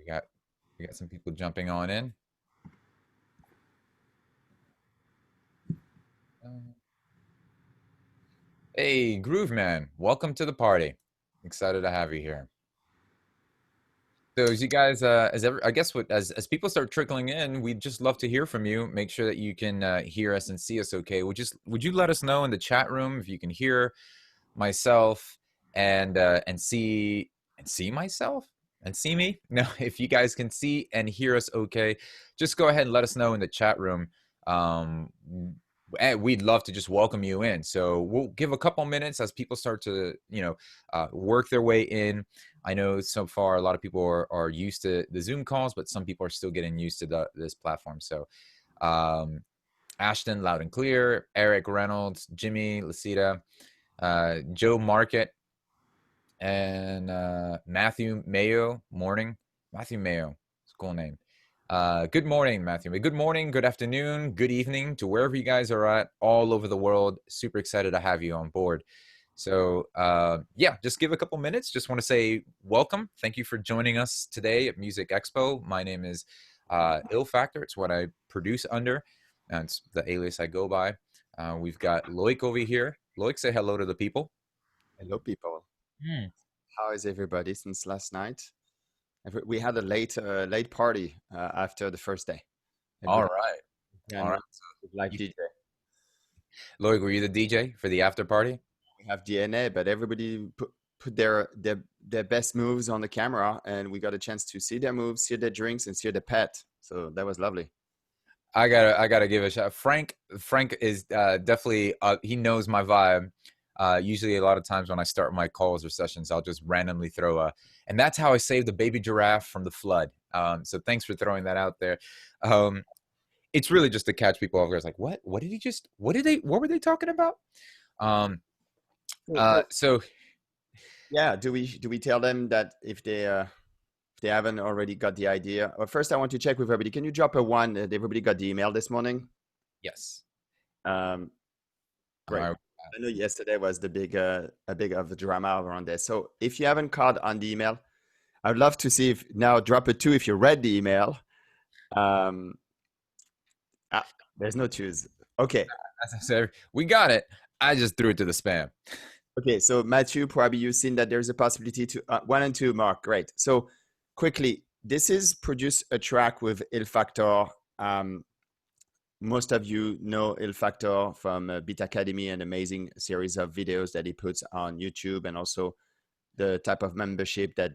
We got we got some people jumping on in. Uh, Hey, Groove Man, welcome to the party. Excited to have you here. So, as you guys, as ever, I guess what as people start trickling in, we'd just love to hear from you. Make sure that you can hear us and see us. Okay, would you let us know in the chat room if you can hear myself and see myself and see me? No, if you guys can see and hear us, okay, just go ahead and let us know in the chat room. Um, and we'd love to just welcome you in. So we'll give a couple minutes as people start to, work their way in. I know so far a lot of people are used to the Zoom calls, but some people are still getting used to this platform. So, um, Ashton, loud and clear. Eric Reynolds, Jimmy Lasita, Joe Market, and Matthew Mayo. Morning, Matthew Mayo. It's a cool name. Good morning, Matthew. Good morning, good afternoon, good evening to wherever you guys are at all over the world. Super excited to have you on board. So yeah, just give a couple minutes. Just want to say welcome. Thank you for joining us today at Music Expo. My name is Ill Factor. It's what I produce under, and it's the alias I go by. We've got Loic over here. Loic, say hello to the people. Hello, people. Hmm. How is everybody since last night? We had a late party after the first day. All Everybody right. All can right. like You, DJ. Loic, were you the DJ for the after party? We have DNA, but everybody put their best moves on the camera, and we got a chance to see their moves, see their drinks, and see their pet. So that was lovely. I gotta give a shout. Frank is definitely he knows my vibe. Usually, a lot of times when I start my calls or sessions, I'll just randomly throw and that's how I saved the baby giraffe from the flood. So thanks for throwing that out there. Um, it's really just to catch people off guard. It's like, what? What did he just? What did they? What were they talking about? Um, So so yeah, do we tell them that if they haven't already got the idea? Well, first, I want to check with everybody. Can you drop a one that everybody got the email this morning? yes, Um, Great. uh, I know yesterday was the big, a big of a drama around this. So if you haven't caught on the email, I would love to see if now drop a two if you read the email. Um, there's no twos. Okay. as I said, we got it. I just threw it to the spam. Okay. So Matthew, probably you've seen that there's a possibility to one and two. Mark, great. So quickly, this is produce a track with Il Factor. Um, Most of you know Il Factor from Beat Academy, an amazing series of videos that he puts on YouTube, and also the type of membership that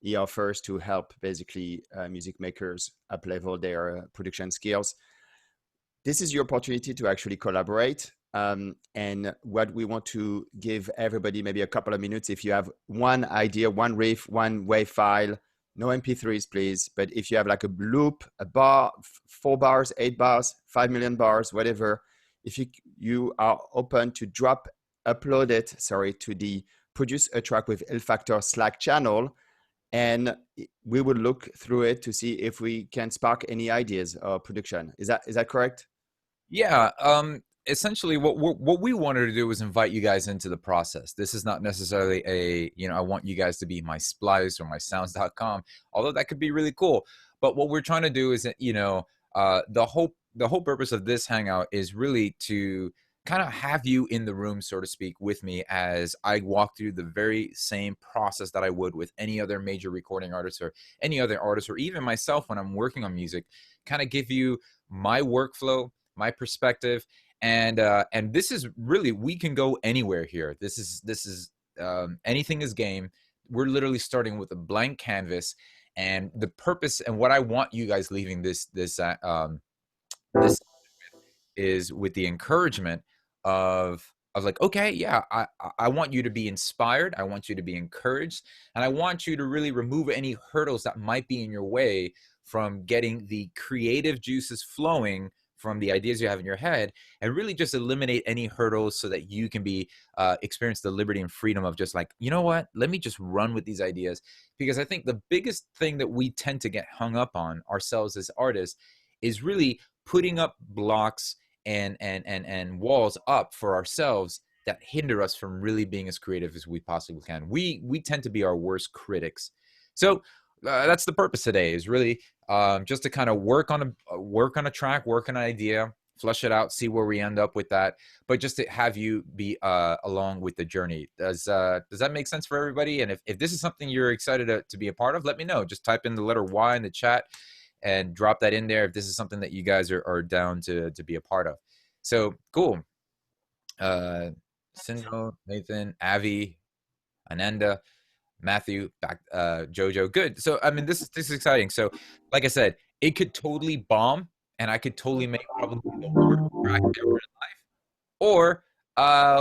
he offers to help basically music makers up level their production skills. This is your opportunity to actually collaborate. And what we want to give everybody maybe a couple of minutes. If you have one idea, one riff, one wave file, no MP3s, please. But if you have like a loop, a bar, 4 bars, 8 bars, 5 million bars, whatever, if you are open to upload it, sorry, to the produce a track with Il Factor Slack channel, and we will look through it to see if we can spark any ideas or production. Is that correct? Yeah, essentially what we wanted to do was invite you guys into the process. This is not necessarily I want you guys to be my splice or my sounds.com, although that could be really cool. But what we're trying to do is that, the whole purpose of this hangout is really to kind of have you in the room, so to speak, with me as I walk through the very same process that I would with any other major recording artist or any other artist, or even myself when I'm working on music, kind of give you my workflow, my perspective, and this is really, we can go anywhere here. This is anything is game. We're literally starting with a blank canvas, and the purpose and what I want you guys leaving this is with the encouragement of like, okay, yeah, I want you to be inspired, I want you to be encouraged, and I want you to really remove any hurdles that might be in your way from getting the creative juices flowing from the ideas you have in your head, and really just eliminate any hurdles so that you can be experience the liberty and freedom of just like, you know what, let me just run with these ideas. Because I think the biggest thing that we tend to get hung up on ourselves as artists is really putting up blocks and walls up for ourselves that hinder us from really being as creative as we possibly can. We tend to be our worst critics. So that's the purpose today, is really just to kind of work on a track, work on an idea, flush it out, see where we end up with that, but just to have you be along with the journey. Does that make sense for everybody? And if this is something you're excited to be a part of, let me know. Just type in the letter Y in the chat and drop that in there if this is something that you guys are down to be a part of. So cool. Sindel, Nathan, Avi, Ananda, Matthew, back, Jojo. Good. So I mean, this is exciting. So, like I said, it could totally bomb, and I could totally make probably the worst track ever in life, or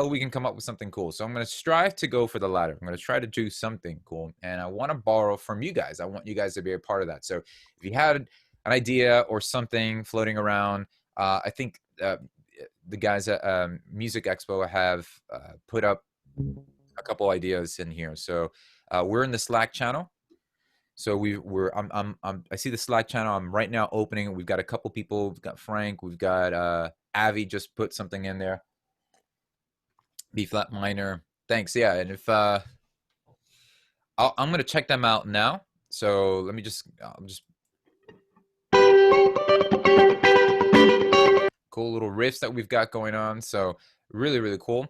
we can come up with something cool. So I'm going to strive to go for the latter. I'm going to try to do something cool, and I want to borrow from you guys. I want you guys to be a part of that. So if you had an idea or something floating around, I think the guys at Music Expo have put up a couple ideas in here. So we're in the Slack channel. So I see the Slack channel. I'm right now opening it. We've got a couple people. We've got Frank. We've got Avi just put something in there. B flat minor. Thanks. Yeah, and if I'm gonna check them out now. So let me just cool little riffs that we've got going on. So really cool.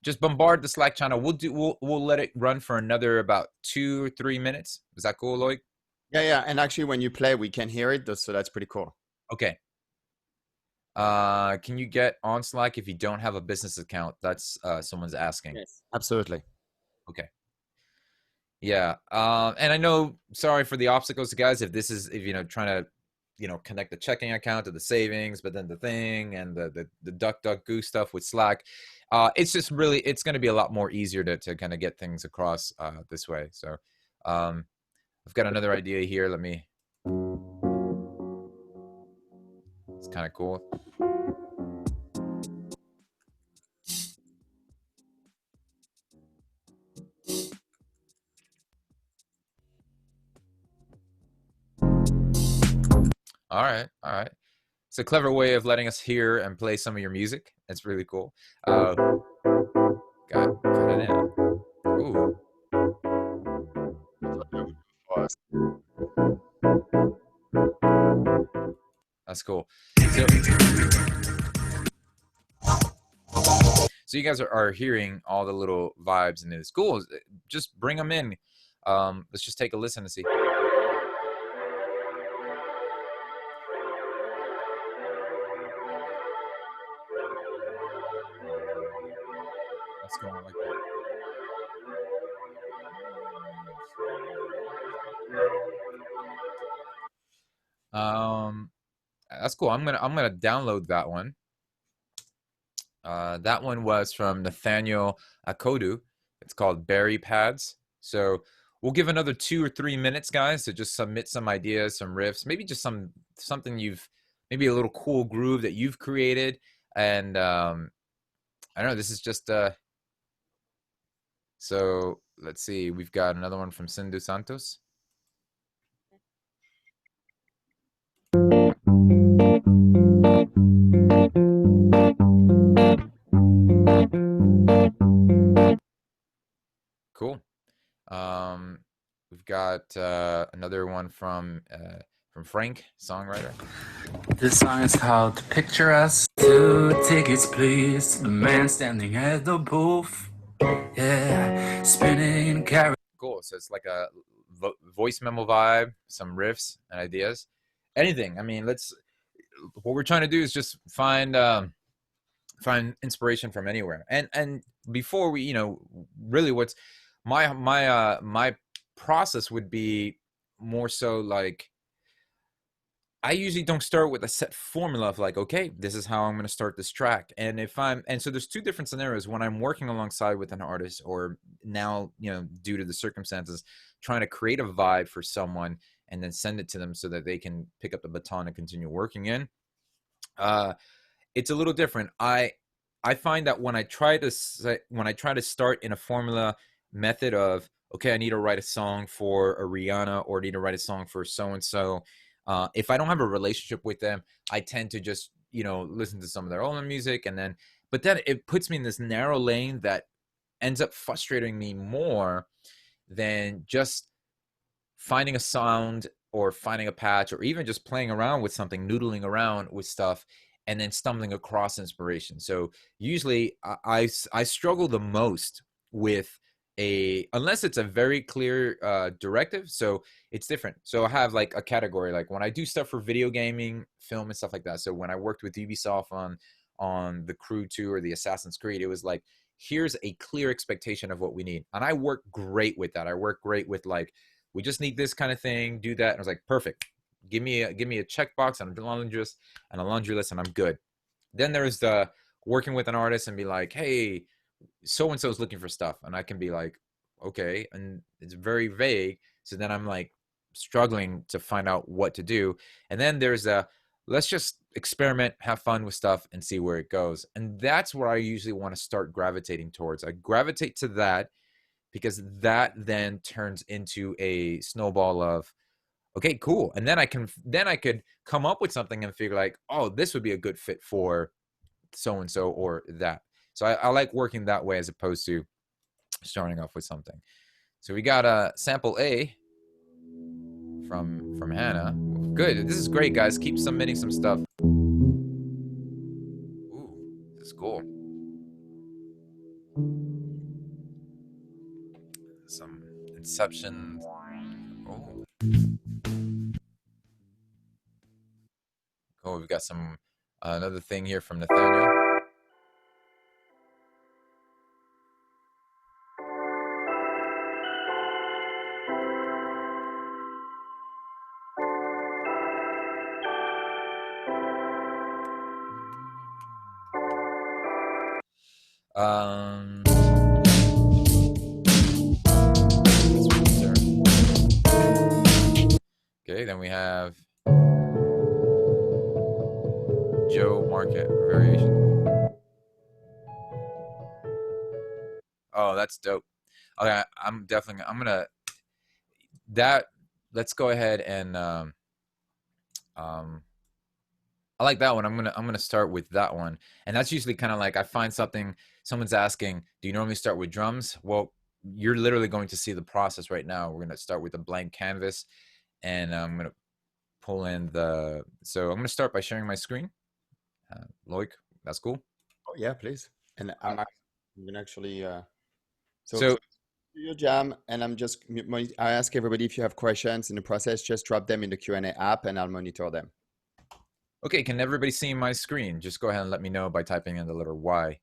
Just bombard the Slack channel. We'll let it run for another about 2 or 3 minutes. Is that cool, Lloyd? Yeah. And actually, when you play, we can hear it, so that's pretty cool. Okay. Can you get on Slack if you don't have a business account? That's someone's asking. Yes, absolutely. Okay. Yeah. And I know, sorry for the obstacles, guys, if trying to, connect the checking account to the savings, but then the thing and the duck goo stuff with Slack. It's just really, it's going to be a lot more easier to kind of get things across this way. So I've got another idea here. It's kind of cool. All right. It's a clever way of letting us hear and play some of your music. It's really cool. Cut it in. Ooh. That's cool. So you guys are hearing all the little vibes, and it's cool. Just bring them in. Let's just take a listen and see. Let's go on like that. That's cool. I'm gonna download that one. That one was from Nathaniel Akodu. It's called Berry Pads. So we'll give another 2 or 3 minutes, guys, to just submit some ideas, some riffs, maybe just something maybe a little cool groove that you've created. And I don't know, this is just so let's see. We've got another one from Sindhu Santos. Cool. We've got another one from Frank, songwriter. This song is called Picture Us. 2 tickets, please. The man standing at the booth. Yeah, spinning carrot. Cool. So it's like a voice memo vibe, some riffs and ideas. Anything. I mean, what we're trying to do is just find inspiration from anywhere. And before we, really what's my process would be more so like, I usually don't start with a set formula of like, okay, this is how I'm going to start this track. And so there's 2 different scenarios when I'm working alongside with an artist, or now, due to the circumstances, trying to create a vibe for someone and then send it to them so that they can pick up the baton and continue working in. It's a little different. I find that when I try to start in a formula method of, okay, I need to write a song for a Rihanna, or I need to write a song for so-and-so. If I don't have a relationship with them, I tend to just, listen to some of their own music, but then it puts me in this narrow lane that ends up frustrating me more than just finding a sound or finding a patch or even just playing around with something, noodling around with stuff, and then stumbling across inspiration. So usually I struggle the most with unless it's a very clear directive. So it's different. So I have like a category, like when I do stuff for video gaming, film, and stuff like that. So when I worked with Ubisoft on the Crew 2 or the Assassin's Creed, it was like, here's a clear expectation of what we need. And I work great with that. I work great with like, we just need this kind of thing, do that. And I was like, perfect. Give me a checkbox and a laundry list, and I'm good. Then there's the working with an artist and be like, hey, so and so is looking for stuff, and I can be like, okay, and it's very vague. So then I'm like struggling to find out what to do. And then there's a let's just experiment, have fun with stuff, and see where it goes. And that's where I usually want to start gravitating towards. I gravitate to that because that then turns into a snowball of, okay, cool. And then I could come up with something and figure like, oh, this would be a good fit for so and so or that. So I like working that way as opposed to starting off with something. So we got a sample A from Hannah. Good. This is great, guys. Keep submitting some stuff. Ooh, this is cool. Some Inception. Oh, cool. We've got some another thing here from Nathaniel. Um, okay, then we have Joe Market variation. Oh, that's dope. Okay, I'm gonna that. Let's go ahead and I like that one. I'm gonna start with that one, and that's usually kind of like I find something. Someone's asking, "Do you normally start with drums?" Well, you're literally going to see the process right now. We're gonna start with a blank canvas, and I'm gonna pull in the. So I'm gonna start by sharing my screen. Loic, that's cool. Oh yeah, please. And I'm gonna actually so So do your jam, and I ask everybody if you have questions in the process, just drop them in the Q&A app, and I'll monitor them. okay, can everybody see my screen? Just go ahead and let me know by typing in the letter Y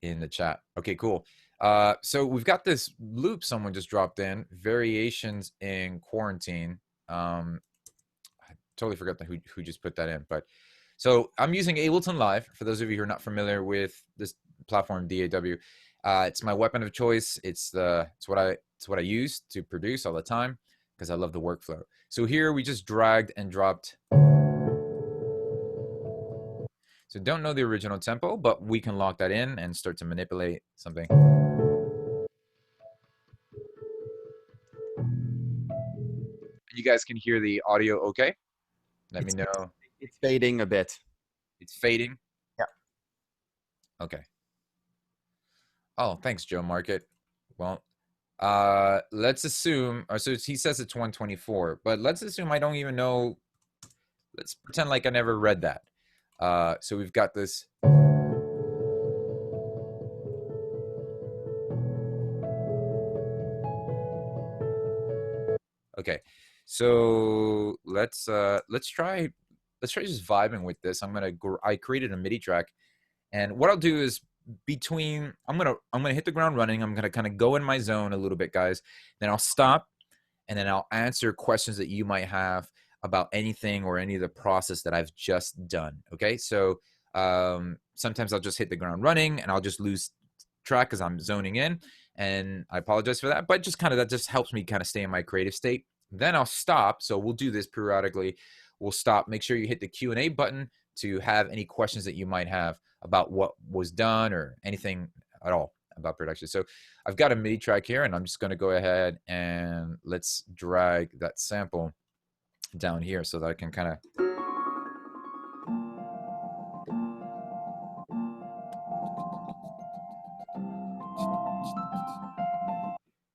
in the chat. Okay, cool. So we've got this loop someone just dropped in, variations in quarantine. I totally forgot who just put that in, but so I'm using Ableton Live. For those of you who are not familiar with this platform, DAW, it's my weapon of choice. It's what I use to produce all the time because I love the workflow. So here we just dragged and dropped. So don't know the original tempo, but we can lock that in and start to manipulate something. You guys can hear the audio okay? Let me know. It's fading a bit. It's fading? Yeah. Okay. Oh, thanks, Joe Market. Well, let's assume, so he says it's 124, but let's assume I don't even know. Let's pretend like I never read that. So we've got this. Okay, so let's try just vibing with this. I created a MIDI track, and what I'll do is I'm gonna hit the ground running. I'm gonna kind of go in my zone a little bit, guys. Then I'll stop, and then I'll answer questions that you might have about anything or any of the process that I've just done. Okay, so sometimes I'll just hit the ground running and I'll just lose track because I'm zoning in, and I apologize for that. But just kind of that just helps me kind of stay in my creative state. Then I'll stop. So we'll do this periodically. We'll stop. Make sure you hit the Q&A button to have any questions that you might have about what was done or anything at all about production. So I've got a MIDI track here, and I'm just going to go ahead and let's drag that sample down here so that I can kind of.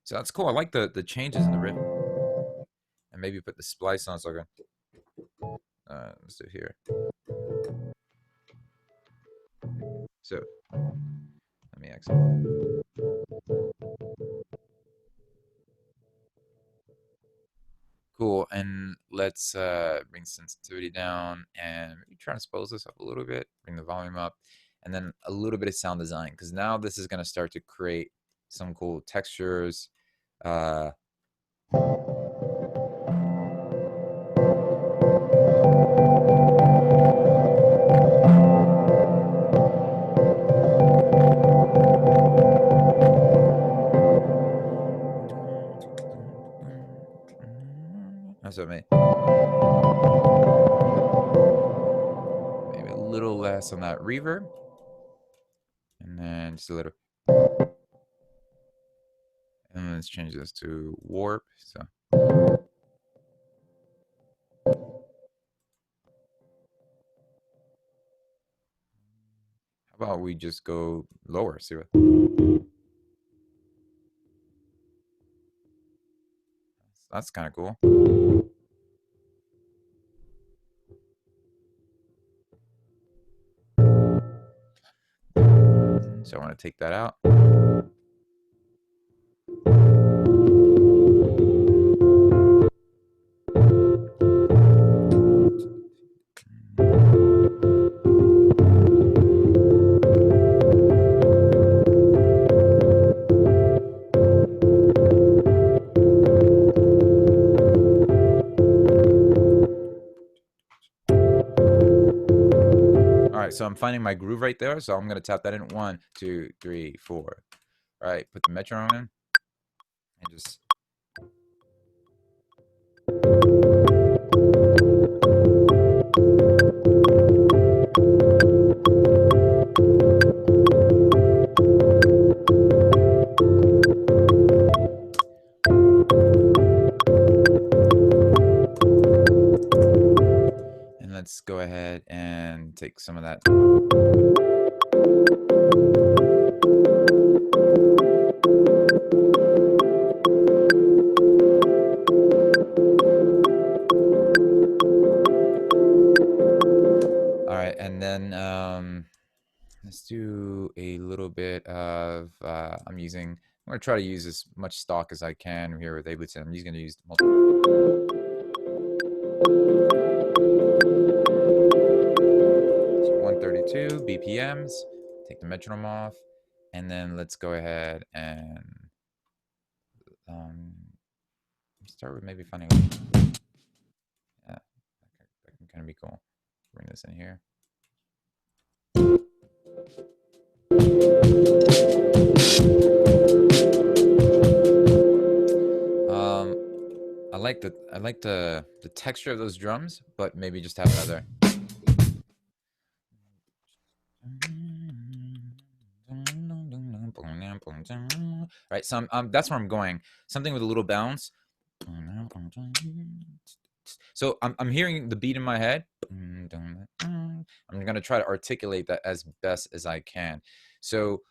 So that's cool. I like the changes in the riff. maybe put the splice on so I can, let's do here. So let me exit. Cool, and let's bring sensitivity down and maybe transpose this up a little bit, bring the volume up, and then a little bit of sound design, because now this is going to start to create some cool textures. That's what I mean. Maybe a little less on that reverb. And then just a little. And let's change this to warp. So. How about we just go lower? See what. That's kind of cool. So I want to take that out. All right, so I'm finding my groove right there. So I'm going to tap that in. 1, 2, 3, 4. All right, put the metronome in and just. And let's go ahead and take some of that. All right, and then let's do a little bit of, I'm going to try to use as much stock as I can here with Ableton. I'm just going to use multiple. 132 BPMs, take the metronome off, and then let's go ahead and start with maybe finding, yeah, that can kind of be cool. Bring this in here. I like the texture of those drums, but maybe just have another. Right, so that's where I'm going. Something with a little bounce. So I'm hearing the beat in my head. I'm gonna try to articulate that as best as I can. So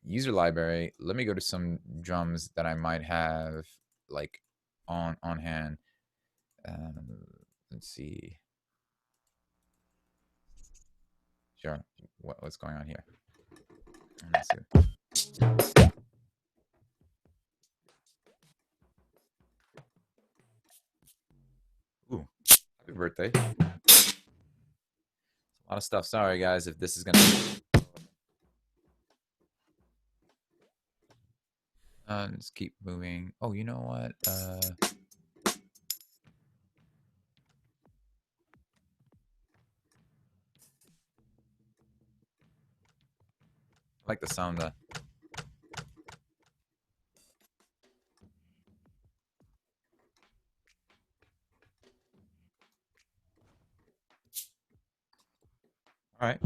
user library. Let me go to some drums that I might have like on hand. Let's see. Sure. What's going on here? Let's see. Ooh, happy birthday. A lot of stuff. Sorry, guys, if this is going to... let's keep moving. Oh, you know what? I like the sound of... All right.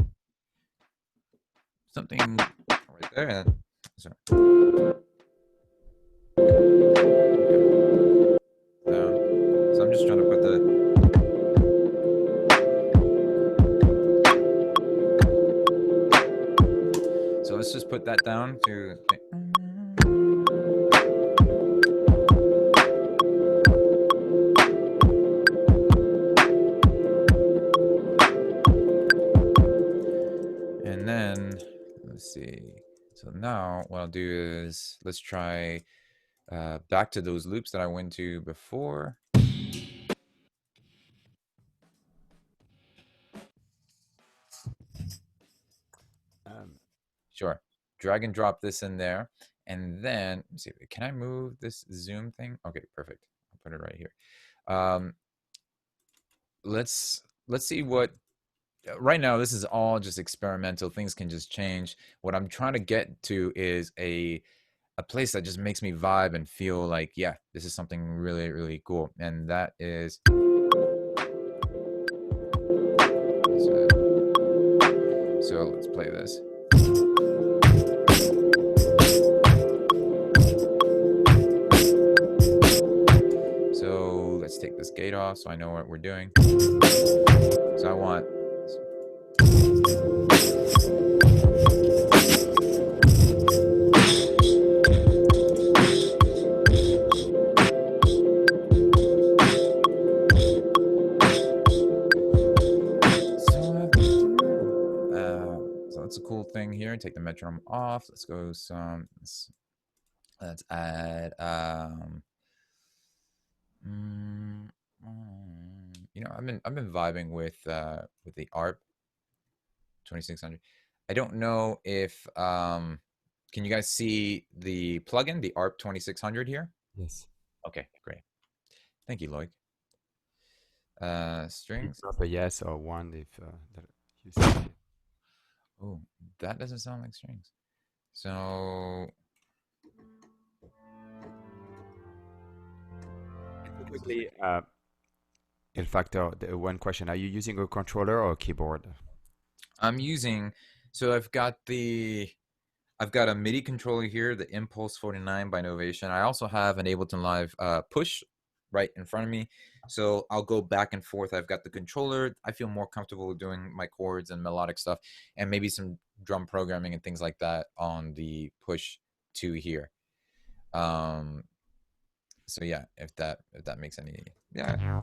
Something right there. Sorry. So I'm just trying to put the... So let's just put that down to... So now what I'll do is let's try back to those loops that I went to before. Sure. Drag and drop this in there. And then, let's see, can I move this zoom thing? Okay, perfect. I'll put it right here. Let's see what, right now this is all just experimental. Things can just change. What I'm trying to get to is a place that just makes me vibe and feel like, yeah, this is something really, really cool. And that is, so let's play this. So let's take this gate off so I know what we're doing. So I want, so that's a cool thing here. Take the metronome off. Let's go some, let's add, you know, I've been vibing with the ARP 2600. I don't know if can you guys see the plugin, the ARP 2600 here? Yes. Okay, great. Thank you, Loic. Strings. Drop a yes or one if that you see it. Oh, that doesn't sound like strings. So Quickly, in fact, the one question: are you using a controller or a keyboard? I'm using, so I've got a MIDI controller here, the Impulse 49 by Novation. I also have an Ableton Live push right in front of me. So I'll go back and forth. I've got the controller. I feel more comfortable doing my chords and melodic stuff, and maybe some drum programming and things like that on the push 2 here. So yeah, if that makes any, yeah.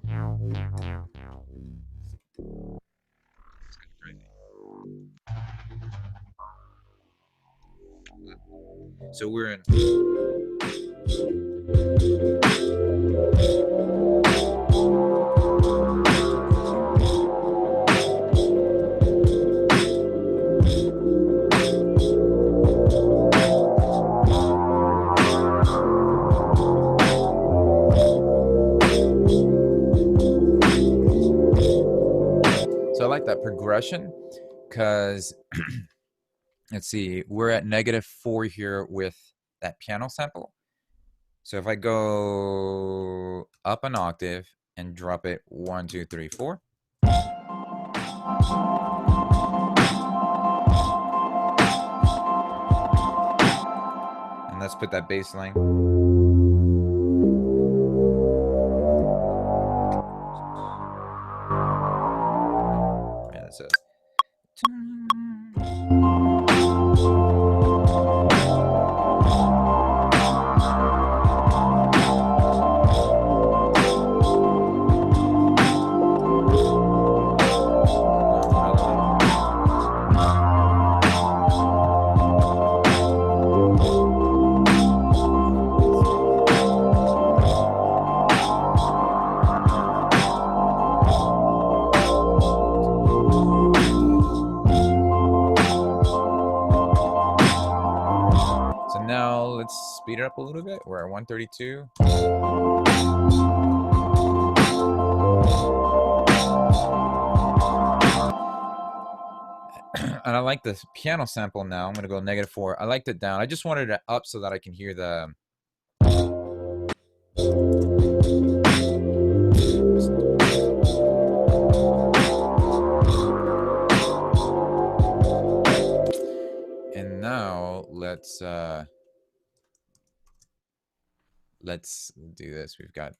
So we're in. So I like that progression because let's see, we're at -4 here with that piano sample. So if I go up an octave and drop it 1, 2, 3, 4. And let's put that bass line. Yeah, that's it. So now let's speed it up a little bit. We're at 132. And I like this piano sample now. I'm going to go -4. I liked it down. I just wanted it up so that I can hear the. And now let's do this. We've got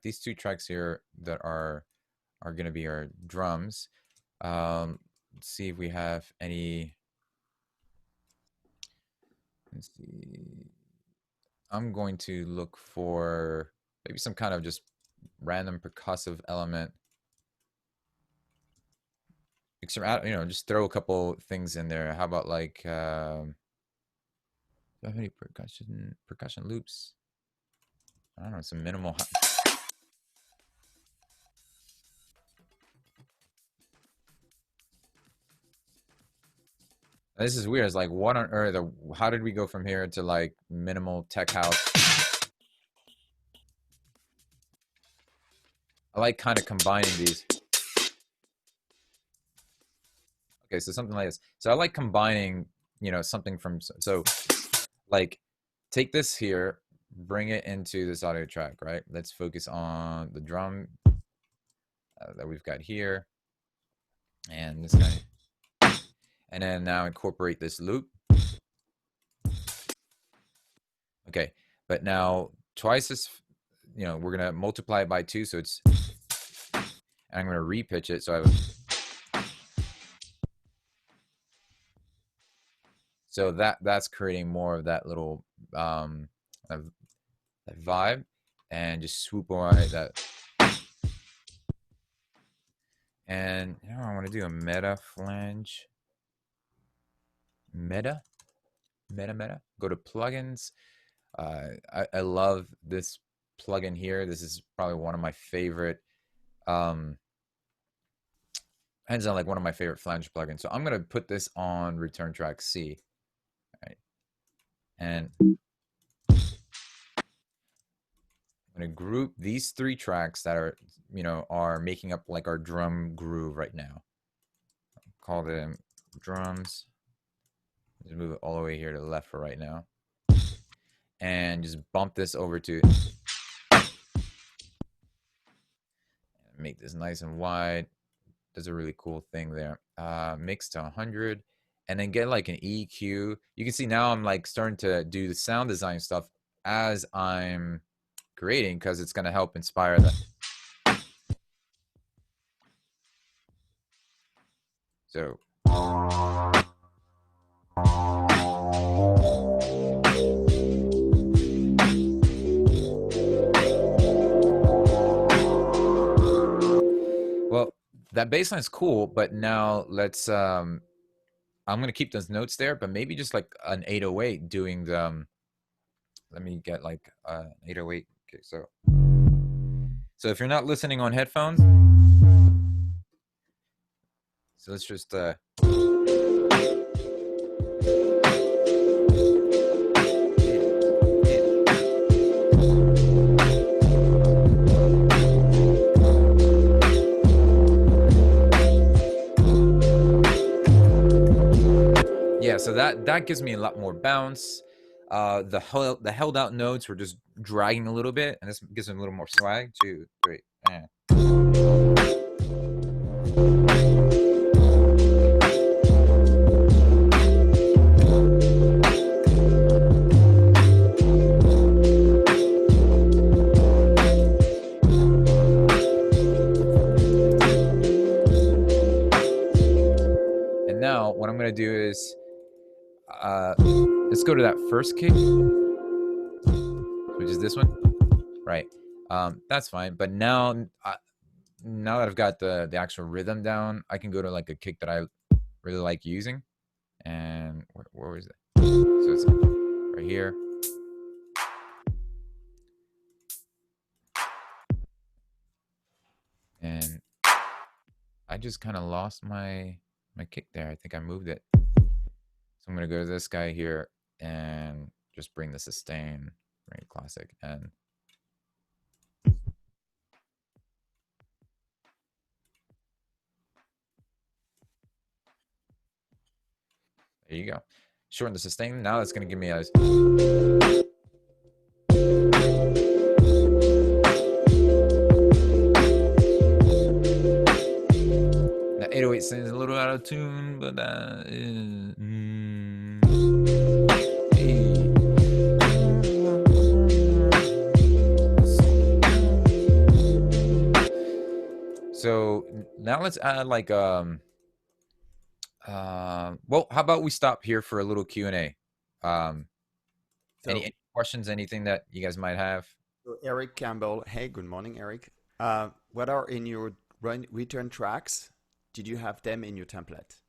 these 2 tracks here that are going to be our drums. Let's see if we have any. Let's see. I'm going to look for maybe some kind of just random percussive element. You know, just throw a couple things in there. How about like Do I have any percussion loops? I don't know, some minimal. This is weird. It's like, what on earth? How did we go from here to like minimal tech house? I like kind of combining these. Okay, so something like this. So I like combining, you know, something from, so like take this here, bring it into this audio track, right? Let's focus on the drum that we've got here and this guy. And then now incorporate this loop. Okay, but now twice this, you know, we're going to multiply it by 2. So it's, and I'm going to repitch it. So I have so that's creating more of that little that vibe, and just swoop away that. And you know, I want to do a meta flange. Meta. Go to plugins. I love this plugin here. This is probably one of my favorite. Hands on, like one of my favorite flange plugins. So I'm gonna put this on return track C. Right. And I'm gonna group these 3 tracks that are, you know, are making up like our drum groove right now. Call them drums. Just move it all the way here to the left for right now. And just bump this over to make this nice and wide. Does a really cool thing there. Mix to 100, and then get like an EQ. You can see now I'm like starting to do the sound design stuff as I'm creating, because it's going to help inspire that. So well, that bass line's cool, but now let's I'm gonna keep those notes there, but maybe just like an 808 doing the let me get like 808. Okay, so if you're not listening on headphones, so let's just yeah, so that gives me a lot more bounce. The held out notes were just dragging a little bit, and this gives them a little more swag. 2, 3, and now what I'm gonna do is let's go to that first kick, which is this one, right? That's fine. But now now that I've got the actual rhythm down, I can go to like a kick that I really like using. And where was it? So it's right here. And I just kind of lost my kick there. I think I moved it. So I'm gonna go to this guy here and just bring the sustain, very classic, and there you go. Shorten the sustain. Now that's gonna give me a that 808 sounds a little out of tune, but that is So now let's add like well, how about we stop here for a little Q&A? Any questions, anything that you guys might have? So Eric Campbell, hey, good morning, Eric. What are in your return tracks? Did you have them in your template?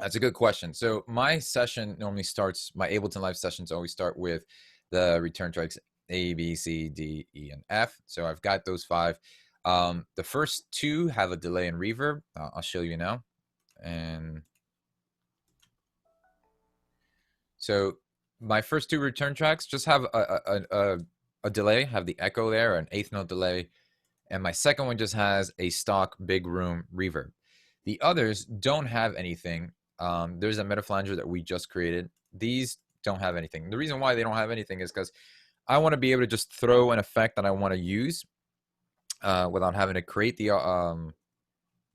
That's a good question. So my session normally starts, my Ableton Live sessions always start with the return tracks A, B, C, D, E, and F. So I've got those five. The first two have a delay and reverb. I'll show you now. And so my first two return tracks just have a delay, have the echo there, an eighth note delay. And my second one just has a stock big room reverb. The others don't have anything. There's a meta flanger that we just created. These don't have anything. The reason why they don't have anything is because I want to be able to just throw an effect that I want to use without having to create the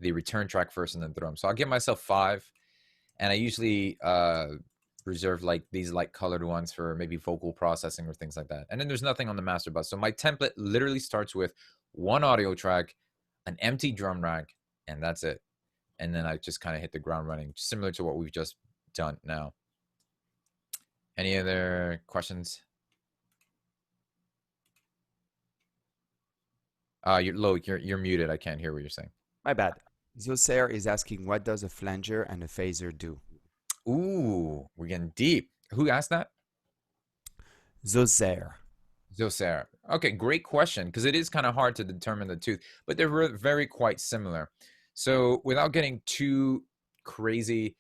return track first and then throw them. So I'll give myself 5, and I usually reserve like these light colored ones for maybe vocal processing or things like that. And then there's nothing on the master bus. So my template literally starts with one audio track, an empty drum rack, and that's it. And then I just kind of hit the ground running, similar to what we've just done now. Any other questions? You're muted. I can't hear what you're saying. My bad. Zosair is asking, what does a flanger and a phaser do? Ooh, we're getting deep. Who asked that? Zosair. Zosair. Okay, great question, because it is kind of hard to determine the two, but they're very quite similar. So without getting too crazy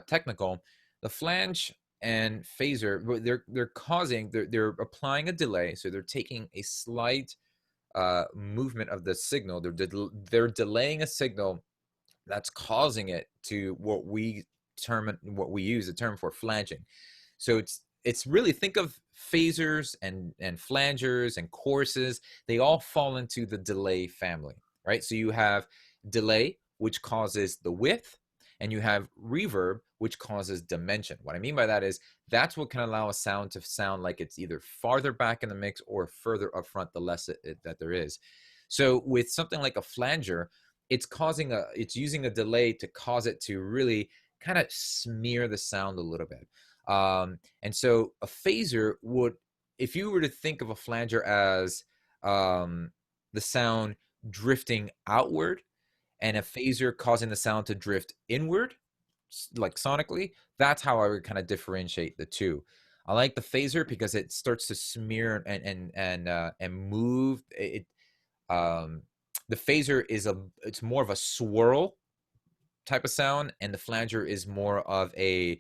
technical, the flange and phaser, they're applying a delay, so they're taking a slight movement of the signal. They're delaying a signal that's causing it to what we use the term for flanging. So it's really, think of phasers and flangers and choruses. They all fall into the delay family, right? So you have delay, which causes the width, and you have reverb, which causes dimension. What I mean by that is that's what can allow a sound to sound like it's either farther back in the mix or further up front, the less that there is. So with something like a flanger, it's using a delay to cause it to really kind of smear the sound a little bit. And so a phaser would, if you were to think of a flanger as the sound drifting outward, and a phaser causing the sound to drift inward, like sonically, that's how I would kind of differentiate the two. I like the phaser because it starts to smear and move. The phaser it's more of a swirl type of sound, and the flanger is more of a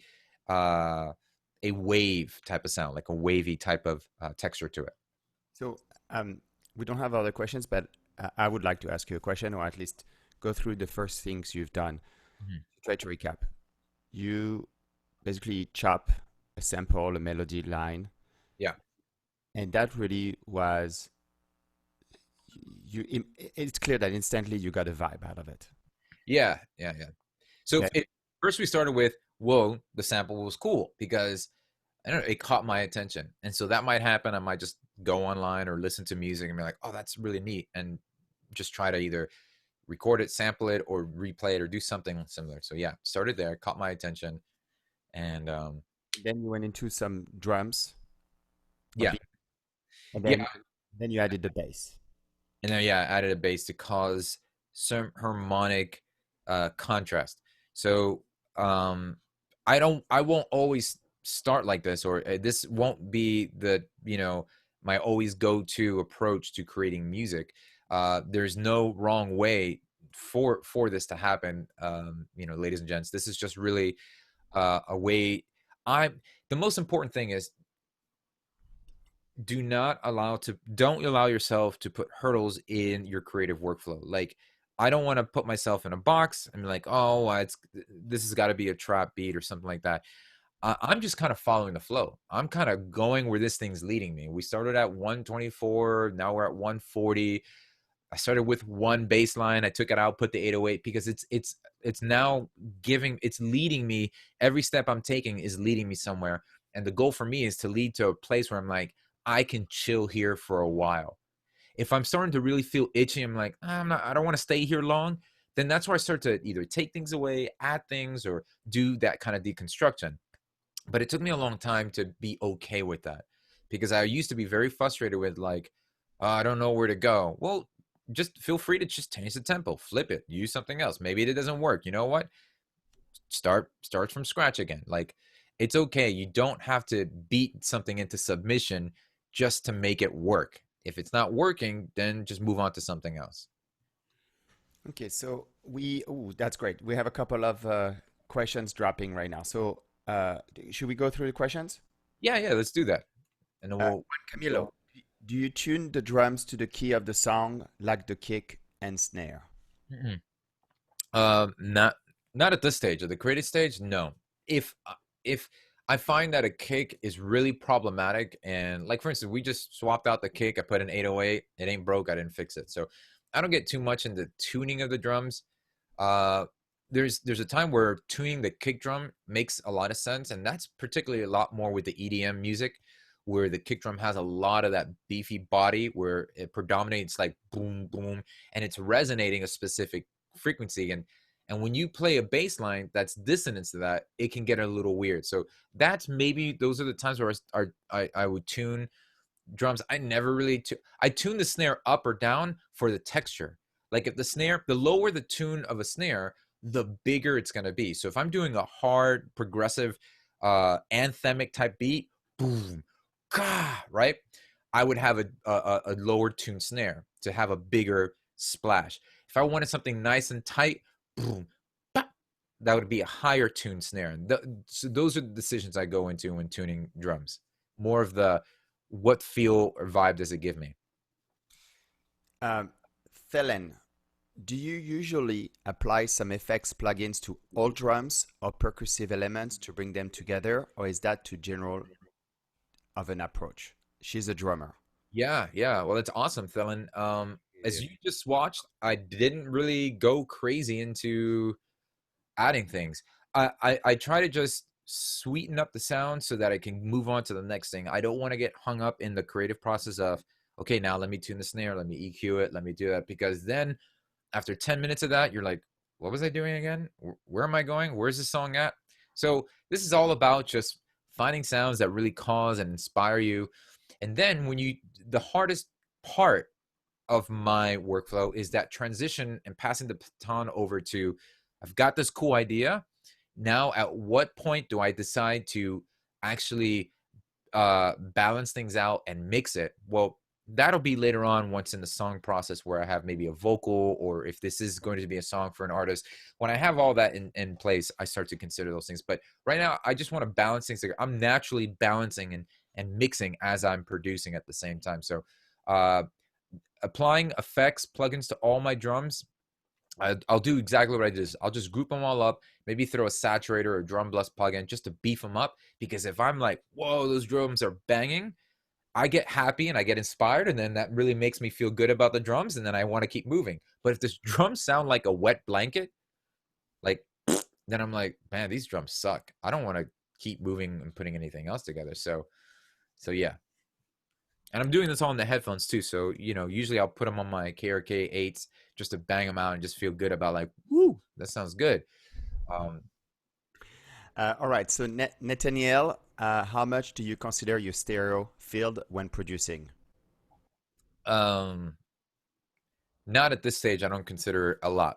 wave type of sound, like a wavy type of texture to it. So we don't have other questions, but I would like to ask you a question, or at least go through the first things you've done. Try to recap. You basically chop a sample, a melody line. Yeah. And that really was, it's clear that instantly you got a vibe out of it. Yeah. So Okay. first we started with, whoa, the sample was cool because I don't know, it caught my attention. And so that might happen. I might just go online or listen to music and be like, oh, that's really neat. And just try to either record it, sample it, or replay it, or do something similar. So yeah, started there, caught my attention. And then you went into some drums. yeah. And then you added the bass. And then, yeah, I added a bass to cause some harmonic contrast. So I won't always start like this, or this won't be my always go-to approach to creating music. There's no wrong way for this to happen. Ladies and gents, this is just really a way. The most important thing is, don't allow yourself to put hurdles in your creative workflow. Like, I don't want to put myself in a box and be like, oh, this has got to be a trap beat or something like that. I'm just kind of following the flow. I'm kind of going where this thing's leading me. We started at 124, now we're at 140. I started with one bass line. I took it out, put the 808, because it's now it's leading me. Every step I'm taking is leading me somewhere. And the goal for me is to lead to a place where I'm like, I can chill here for a while. If I'm starting to really feel itchy, I'm like, I don't want to stay here long. Then that's where I start to either take things away, add things, or do that kind of deconstruction. But it took me a long time to be okay with that, because I used to be very frustrated with like, I don't know where to go. Well, just feel free to just change the tempo, flip it, use something else. Maybe it doesn't work. You know what? start from scratch again. Like, it's okay. You don't have to beat something into submission just to make it work. If it's not working, then just move on to something else. Okay, so that's great. We have a couple of questions dropping right now. So should we go through the questions? Yeah, yeah, let's do that. And then we'll Camilo, do you tune the drums to the key of the song, like the kick and snare? Mhm. Not at this stage. At the creative stage, no. If I find that a kick is really problematic, and like for instance, we just swapped out the kick. I put an 808. It ain't broke. I didn't fix it. So I don't get too much into tuning of the drums. Uh, there's a time where tuning the kick drum makes a lot of sense, and that's particularly a lot more with the EDM music, where the kick drum has a lot of that beefy body, where it predominates like boom boom, and it's resonating a specific frequency. And when you play a bass line that's dissonance to that, it can get a little weird. So that's maybe those are the times where I would tune drums. I never really I tune the snare up or down for the texture. Like if the lower the tune of a snare, the bigger it's going to be. So if I'm doing a hard progressive anthemic type beat, boom, gah, right, I would have a lower tune snare to have a bigger splash. If I wanted something nice and tight, boom, bop, that would be a higher tune snare. So those are the decisions I go into when tuning drums. More of the what feel or vibe does it give me? Um, Thelen, do you usually apply some effects plugins to all drums or percussive elements to bring them together, or is that too general of an approach? She's a drummer. Yeah, yeah. Well, it's awesome, Thelen. As you just watched, I didn't really go crazy into adding things. I try to just sweeten up the sound so that I can move on to the next thing. I don't want to get hung up in the creative process of, okay, now let me tune the snare, let me EQ it, let me do that. Because then after 10 minutes of that, you're like, what was I doing again? Where am I going? Where's the song at? So this is all about just finding sounds that really cause and inspire you. And then the hardest part of my workflow is that transition and passing the baton over to, I've got this cool idea. Now, at what point do I decide to actually balance things out and mix it? Well, that'll be later on once in the song process where I have maybe a vocal, or if this is going to be a song for an artist. When I have all that in place, I start to consider those things. But right now, I just want to balance things. I'm naturally balancing and mixing as I'm producing at the same time. So applying effects, plugins to all my drums, I'll do exactly what I did. I'll just group them all up, maybe throw a saturator or drum bus plugin just to beef them up. Because if I'm like, whoa, those drums are banging, I get happy and I get inspired, and then that really makes me feel good about the drums, and then I want to keep moving. But if this drums sound like a wet blanket, like, then I'm like, man, these drums suck. I don't want to keep moving and putting anything else together. So yeah. And I'm doing this all in the headphones too. So, usually I'll put them on my KRK 8s just to bang them out and just feel good about like, woo, that sounds good. Um, All right, so Nathaniel, how much do you consider your stereo field when producing? um, Not at this stage. I don't consider it a lot.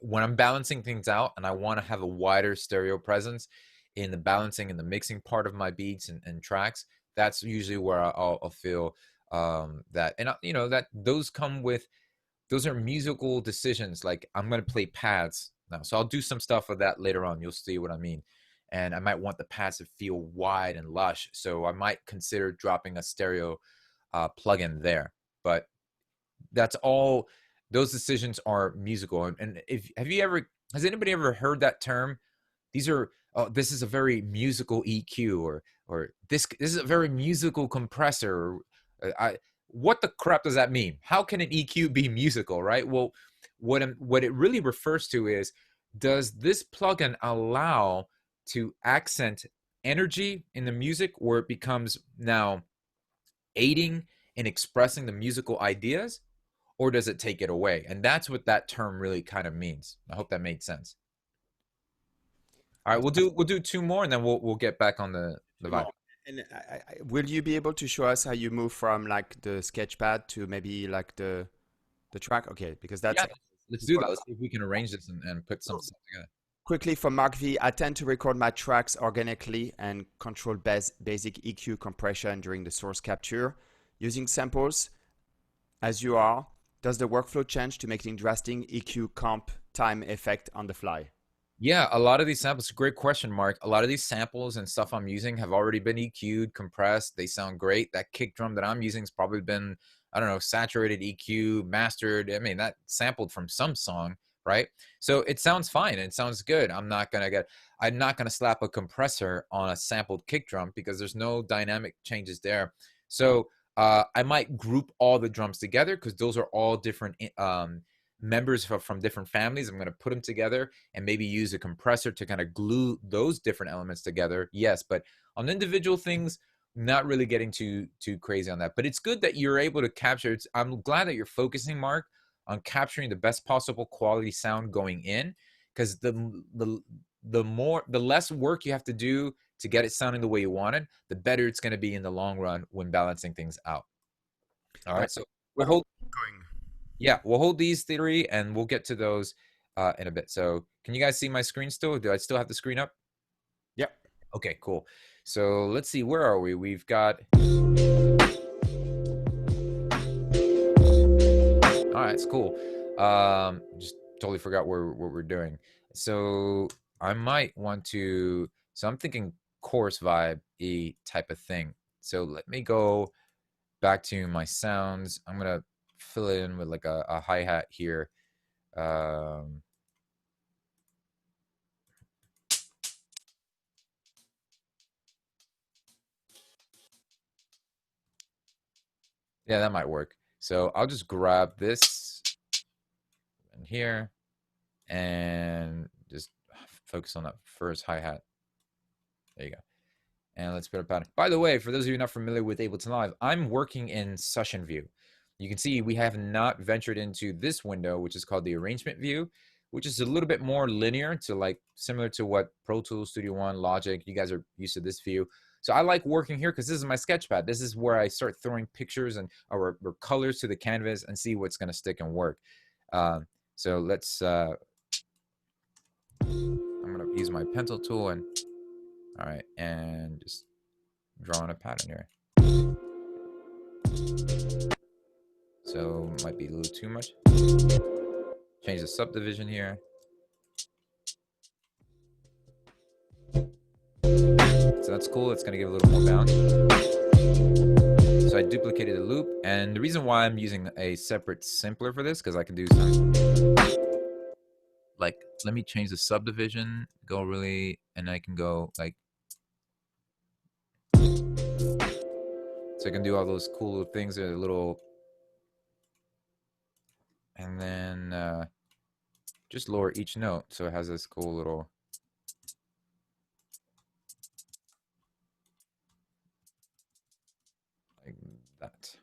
When I'm balancing things out and I want to have a wider stereo presence in the balancing and the mixing part of my beats and tracks, that's usually where I'll feel that. And, that those are musical decisions. Like I'm going to play pads now. So I'll do some stuff with that later on. You'll see what I mean. And I might want the pads to feel wide and lush. So I might consider dropping a stereo plugin there. But that's all. Those decisions are musical. And if has anybody ever heard that term? These are this is a very musical EQ, or this is a very musical compressor. What the crap does that mean? How can an EQ be musical, right? Well, what it really refers to is, does this plugin allow to accent energy in the music where it becomes now aiding in expressing the musical ideas, or does it take it away? And that's what that term really kind of means. I hope that made sense. All right, we'll do two more, and then we'll get back on the vibe. And will you be able to show us how you move from like the sketchpad to maybe like the track? Okay, because that's Yeah, let's do that. Let's see if we can arrange this and put some stuff together. quickly from Mark V, I tend to record my tracks organically and control basic EQ compression during the source capture. Using samples as you are, does the workflow change to make an interesting EQ comp time effect on the fly? Yeah, a lot of these samples, great question, Mark. A lot of these samples and stuff I'm using have already been EQ'd, compressed. They sound great. That kick drum that I'm using has probably been, I don't know, saturated, EQ, mastered. I mean, that sampled from some song, right? So it sounds fine. It sounds good. I'm not gonna slap a compressor on a sampled kick drum because there's no dynamic changes there. So I might group all the drums together because those are all different members from different families. I'm going to put them together and maybe use a compressor to kind of glue those different elements together. Yes, but on individual things, not really getting too crazy on that. But it's good that you're able to capture. I'm glad that you're focusing, Mark, on capturing the best possible quality sound going in, because the less work you have to do to get it sounding the way you want it, the better it's going to be in the long run when balancing things out. All right, so we'll hold. Yeah, we'll hold these three and we'll get to those in a bit. So can you guys see my screen still? Do I still have the screen up? Yep. Okay, cool. So let's see, where are we? We've got... All right, it's cool. Just totally forgot what we're doing. So I might want to... So I'm thinking chorus vibe E type of thing. So let me go back to my sounds. I'm going to fill it in with like a hi-hat here. Yeah, that might work. So I'll just grab this in here and just focus on that first hi-hat. There you go. And let's put a pattern. By the way, for those of you not familiar with Ableton Live, I'm working in session view. You can see we have not ventured into this window, which is called the arrangement view, which is a little bit more linear to like similar to what Pro Tools, Studio One, Logic, you guys are used to this view. So I like working here because this is my sketchpad. This is where I start throwing pictures and or colors to the canvas and see what's going to stick and work. So let's, I'm going to use my pencil tool and, all right, and just draw on a pattern here. So might be a little too much. Change the subdivision here. So that's cool. It's gonna give a little more bounce. So I duplicated the loop, and the reason why I'm using a separate sampler for this, because I can do some, like, let me change the subdivision, go really, and I can go like, so I can do all those cool little things, a little. And then just lower each note so it has this cool little... like that.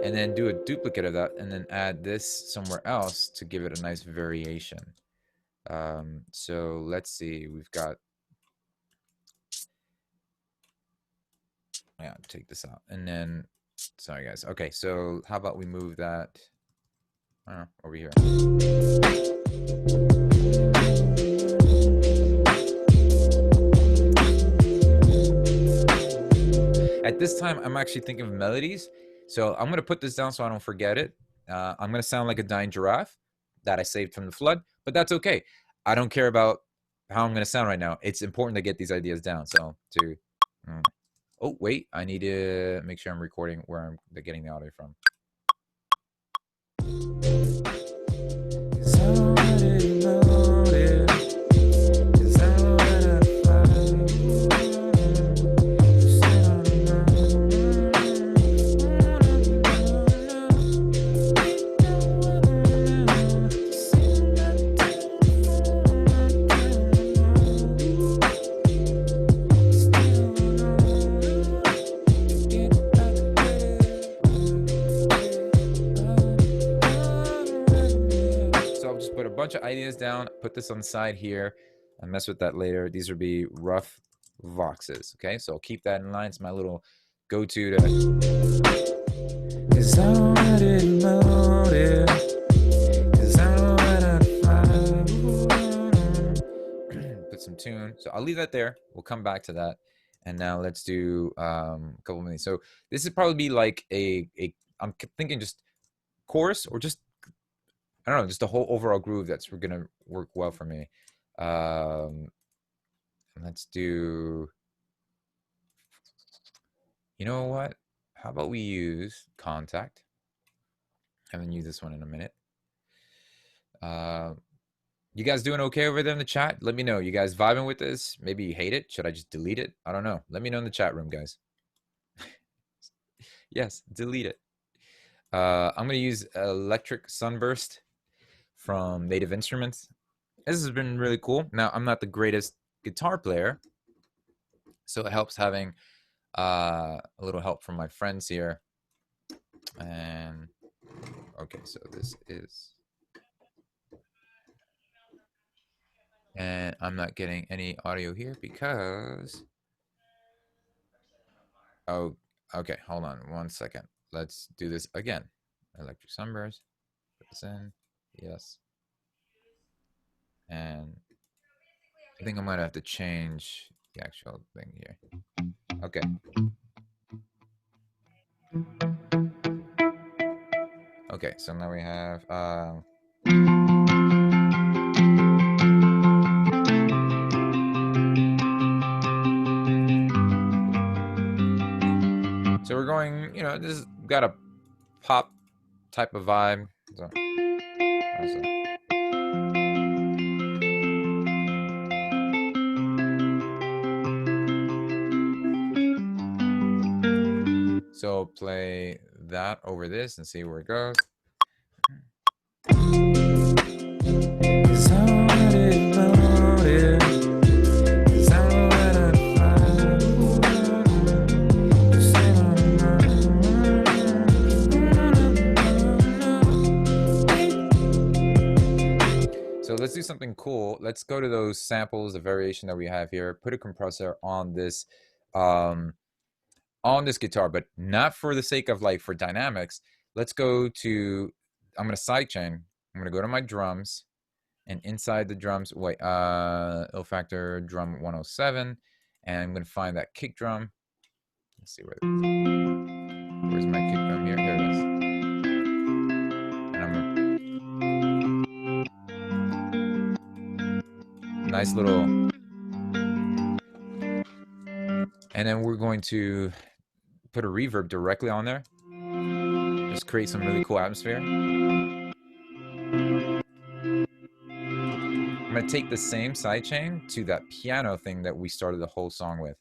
And then do a duplicate of that and then add this somewhere else to give it a nice variation. So let's see, we've got... yeah, take this out. And then, sorry guys. Okay, so how about we move that over here. At this time, I'm actually thinking of melodies. So I'm going to put this down so I don't forget it. I'm going to sound like a dying giraffe that I saved from the flood, but that's okay. I don't care about how I'm going to sound right now. It's important to get these ideas down. So oh, wait, I need to make sure I'm recording where I'm getting the audio from. Bunch of ideas down, put this on the side here and mess with that later. These would be rough voxes. Okay, so I'll keep that in line. It's my little go-to to 'Cause I don't let it melt it. 'Cause I don't let it fly. Put some tune. So I'll leave that there. We'll come back to that. And now let's do a couple minutes. So this would probably be like I'm thinking just chorus or just, I don't know, just a whole overall groove that's gonna work well for me. Let's do, you know what? How about we use Contact? I haven't used this one in a minute. You guys doing okay over there in the chat? Let me know. You guys vibing with this? Maybe you hate it. Should I just delete it? I don't know. Let me know in the chat room, guys. Yes, delete it. I'm going to use Electric Sunburst from Native Instruments. This has been really cool. Now, I'm not the greatest guitar player, so it helps having a little help from my friends here. And okay, so this is, and I'm not getting any audio here because, oh, okay, hold on 1 second. Let's do this again. Electric Sunburst, put this in, yes. And I think I'm gonna have to change the actual thing here. Okay. Okay, so now we have so we're going, you know, this has got a pop type of vibe. So, so play that over this and see where it goes. 'Cause I don't let it melt it. 'Cause I don't let it fly. 'Cause I So let's do something cool. Let's go to those samples, the variation that we have here. Put a compressor on this guitar, but not for the sake of like for dynamics. Let's go to, I'm gonna sidechain. I'm gonna go to my drums, and inside the drums, wait, ill factor drum 107, and I'm gonna find that kick drum. Let's see where's my kick drum here. Here it is. And I'm gonna, nice little, and then we're going to put a reverb directly on there. Just create some really cool atmosphere. I'm gonna take the same sidechain to that piano thing that we started the whole song with.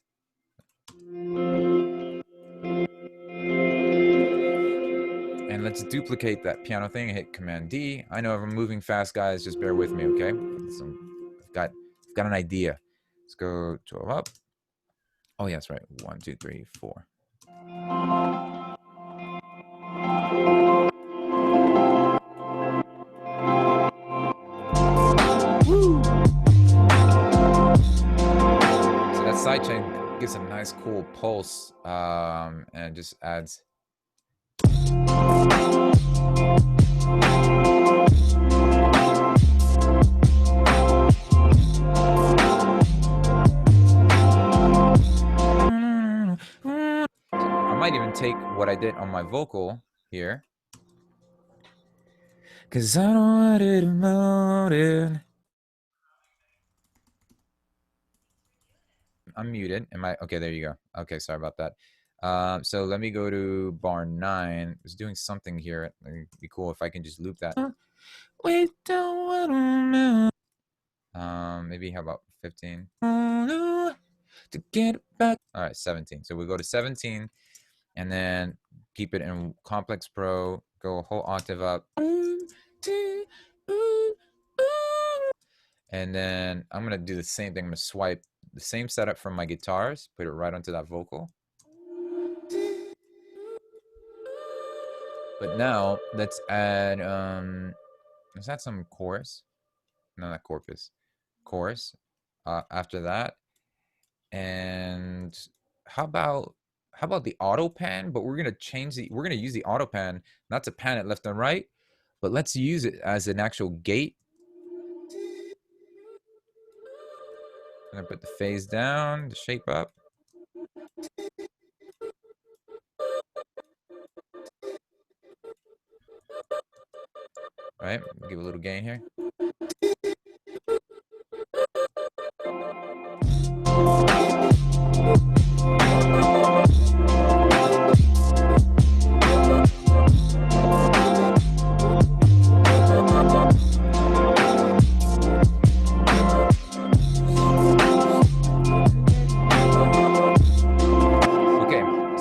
And let's duplicate that piano thing and hit Command D. I know if I'm moving fast, guys, just bear with me, okay? So I've got an idea. Let's go 12 up. Oh, yeah, that's right. 1, 2, 3, 4. Woo! So that sidechain gives a nice, cool pulse, and just adds. I might even take what I did on my vocal here. 'Cause I don't let it melt it. I'm muted. Am I? Okay, there you go. Okay, sorry about that. So let me go to bar 9. It's doing something here. It'd be cool if I can just loop that. We don't wanna Maybe how about 15? know to get back. All right, 17. So we go to 17, and then keep it in Complex Pro. Go a whole octave up. And then I'm gonna do the same thing. I'm gonna swipe the same setup from my guitars, put it right onto that vocal. But now let's add some chorus. No, not corpus. Chorus after that. And how about how about the auto pan? But we're gonna use the auto pan not to pan it left and right, but let's use it as an actual gate. I'm gonna put the phase down, the shape up. Right, give a little gain here.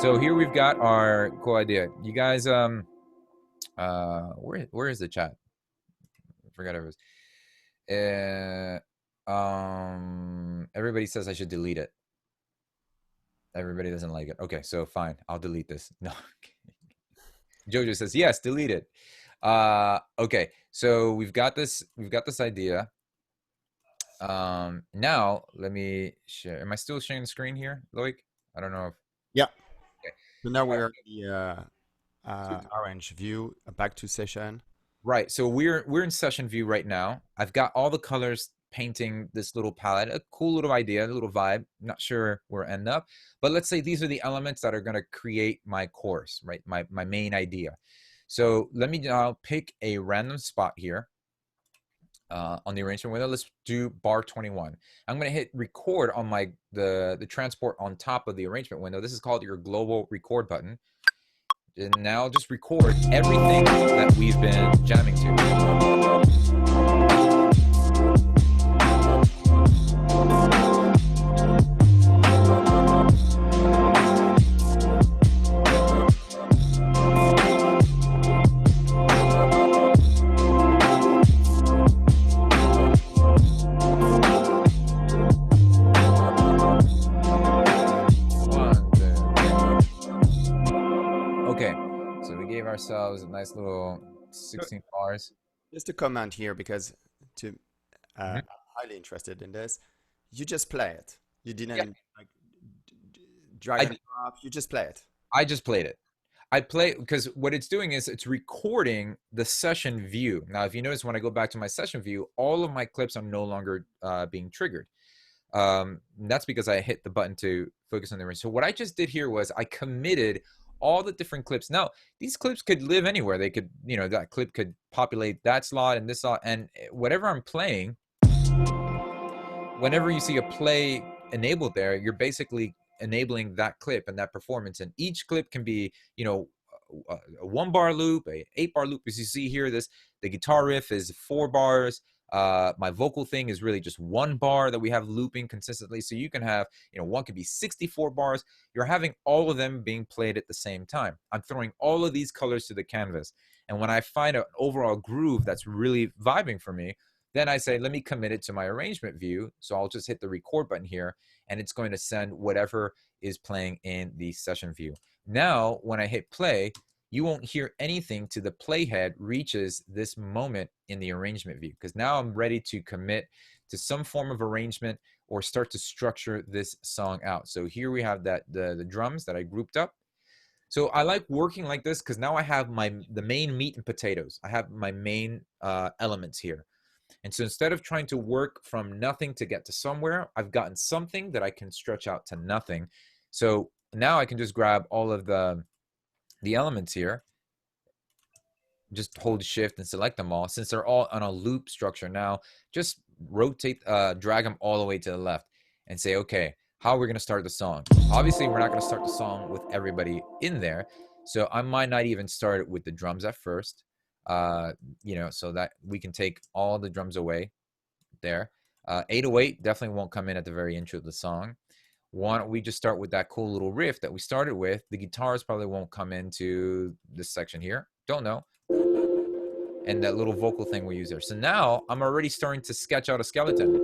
So here we've got our cool idea. You guys, where is the chat? I forgot it was. Everybody says I should delete it. Everybody doesn't like it. Okay, so fine, I'll delete this. No. Jojo says yes, delete it. Okay, so we've got this idea. Now let me share. Am I still sharing the screen here, Loic? I don't know if. Yeah. Okay. So now we're in the orange view. Back to session. Right. So we're in session view right now. I've got all the colors painting this little palette. A cool little idea, a little vibe. Not sure where it end up, but let's say these are the elements that are going to create my course, right? My main idea. So let me now pick a random spot here on the arrangement window. Let's do bar 21. I'm going to hit record on the transport on top of the arrangement window. This is called your global record button. And now just record everything that we've been jamming to. Ourselves a nice little 16 bars. Just a comment here because I'm highly interested in this. You just play it. You didn't like drag and drop. You just play it. I just played it. I play because what it's doing is it's recording the session view. Now, if you notice, when I go back to my session view, all of my clips are no longer being triggered. That's because I hit the button to focus on the range. So what I just did here was I committed all the different clips. Now, these clips could live anywhere. They could, that clip could populate that slot and this slot, and whatever I'm playing, whenever you see a play enabled there, you're basically enabling that clip and that performance. And each clip can be, a 1-bar loop, a 8-bar loop. As you see here, the guitar riff is 4 bars. My vocal thing is really just 1 bar that we have looping consistently. So you can have, one could be 64 bars. You're having all of them being played at the same time. I'm throwing all of these colors to the canvas. And when I find an overall groove that's really vibing for me, then I say, let me commit it to my arrangement view. So I'll just hit the record button here, and it's going to send whatever is playing in the session view. Now, when I hit play, you won't hear anything till the playhead reaches this moment in the arrangement view, because now I'm ready to commit to some form of arrangement or start to structure this song out. So here we have the drums that I grouped up. So I like working like this because now I have the main meat and potatoes. I have my main elements here. And so instead of trying to work from nothing to get to somewhere, I've gotten something that I can stretch out to nothing. So now I can just grab all of the elements here, just hold shift and select them all. Since they're all on a loop structure now, just rotate, drag them all the way to the left and say, okay, how are we going to start the song? Obviously, we're not going to start the song with everybody in there. So I might not even start it with the drums at first, so that we can take all the drums away there. 808 definitely won't come in at the very intro of the song. Why don't we just start with that cool little riff that we started with? The guitars probably won't come into this section here. Don't know. And that little vocal thing we use there. So now I'm already starting to sketch out a skeleton.